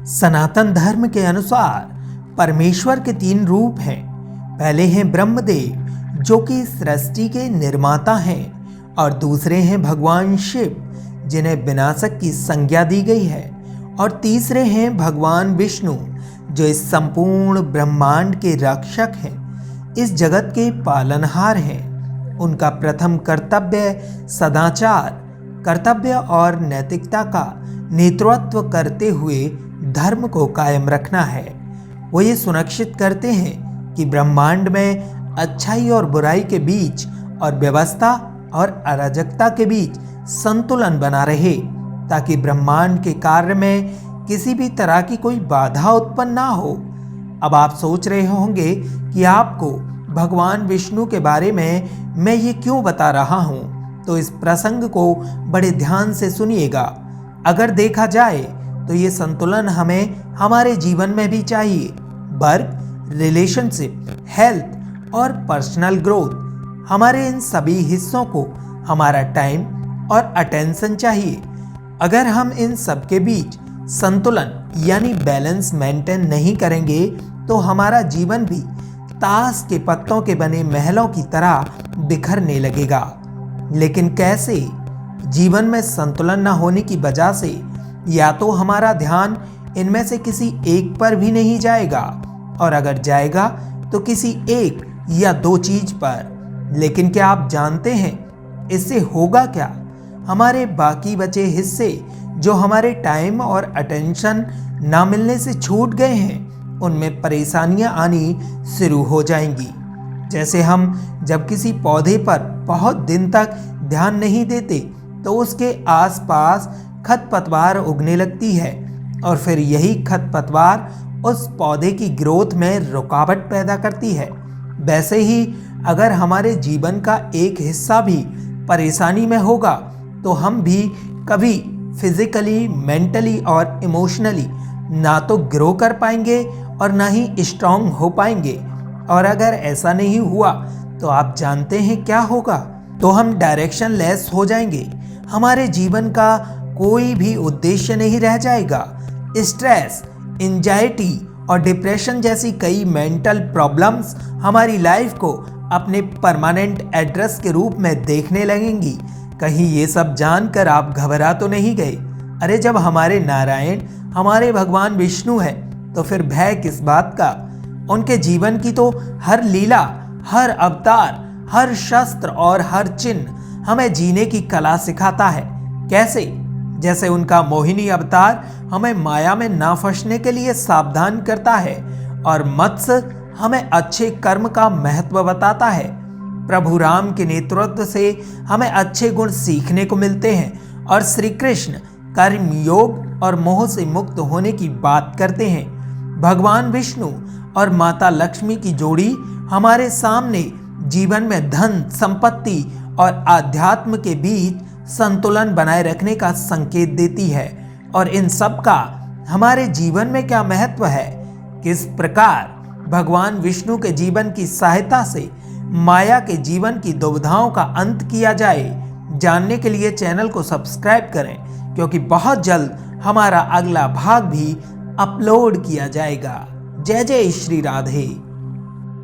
सनातन धर्म के अनुसार परमेश्वर के 3 रूप हैं। पहले हैं ब्रह्मदेव जो कि सृष्टि के निर्माता हैं, और दूसरे हैं भगवान शिव जिन्हें विनाशक की संज्ञा दी गई है, और तीसरे हैं भगवान विष्णु जो इस संपूर्ण ब्रह्मांड के रक्षक हैं, इस जगत के पालनहार हैं। उनका प्रथम कर्तव्य सदाचार, कर्तव्य और नैतिकता का नेतृत्व करते हुए धर्म को कायम रखना है। वो ये सुनिश्चित करते हैं कि ब्रह्मांड में अच्छाई और बुराई के बीच और व्यवस्था और अराजकता के बीच संतुलन बना रहे, ताकि ब्रह्मांड के कार्य में किसी भी तरह की कोई बाधा उत्पन्न ना हो। अब आप सोच रहे होंगे कि आपको भगवान विष्णु के बारे में मैं ये क्यों बता रहा हूँ, तो इस प्रसंग को बड़े ध्यान से सुनिएगा। अगर देखा जाए तो ये संतुलन हमें हमारे जीवन में भी चाहिए। वर्क, रिलेशनशिप, हेल्थ और पर्सनल ग्रोथ, हमारे इन सभी हिस्सों को हमारा टाइम और अटेंशन चाहिए। अगर हम इन सब के बीच संतुलन यानी बैलेंस मेंटेन नहीं करेंगे तो हमारा जीवन भी ताश के पत्तों के बने महलों की तरह बिखरने लगेगा। लेकिन कैसे? जीवन में संतुलन न होने की वजह से या तो हमारा ध्यान इनमें से किसी एक पर भी नहीं जाएगा, और अगर जाएगा तो किसी एक या 2 चीज पर। लेकिन क्या आप जानते हैं इससे होगा क्या? हमारे बाकी बचे हिस्से जो हमारे टाइम और अटेंशन ना मिलने से छूट गए हैं, उनमें परेशानियां आनी शुरू हो जाएंगी। जैसे हम जब किसी पौधे पर बहुत दिन तक ध्यान नहीं देते तो उसके आसपास खरपतवार उगने लगती है, और फिर यही खरपतवार उस पौधे की ग्रोथ में रुकावट पैदा करती है। वैसे ही अगर हमारे जीवन का एक हिस्सा भी परेशानी में होगा तो हम भी कभी फिजिकली, मेंटली और इमोशनली ना तो ग्रो कर पाएंगे और ना ही स्ट्रांग हो पाएंगे। और अगर ऐसा नहीं हुआ तो आप जानते हैं क्या होगा? तो हम डायरेक्शन लेस हो जाएंगे। हमारे जीवन का कोई भी उद्देश्य नहीं रह जाएगा। स्ट्रेस, एंजाइटी और डिप्रेशन जैसी कई मेंटल प्रॉब्लम्स हमारी लाइफ को अपने परमानेंट एड्रेस के रूप में देखने लगेंगी। कहीं ये सब जानकर आप घबरा तो नहीं गए? अरे जब हमारे नारायण हमारे भगवान विष्णु हैं तो फिर भय किस बात का? उनके जीवन की तो हर लीला, हर अवतार, हर शस्त्र और हर चिन्ह हमें जीने की कला सिखाता है। कैसे? जैसे उनका मोहिनी अवतार हमें माया में ना फंसने के लिए सावधान करता है, और मत्स्य हमें अच्छे कर्म का महत्व बताता है। प्रभु राम के नेतृत्व से हमें अच्छे गुण सीखने को मिलते हैं, और श्री कृष्ण कर्म योग और मोह से मुक्त होने की बात करते हैं। भगवान विष्णु और माता लक्ष्मी की जोड़ी हमारे सामने जीवन में धन, संपत्ति और आध्यात्म के बीच संतुलन बनाए रखने का संकेत देती है। और इन सब का हमारे जीवन में क्या महत्व है? किस प्रकार भगवान विष्णु के जीवन की सहायता से माया के जीवन की दुविधाओं का अंत किया जाए, जानने के लिए चैनल को सब्सक्राइब करें, क्योंकि बहुत जल्द हमारा अगला भाग भी अपलोड किया जाएगा। जय जय श्री राधे।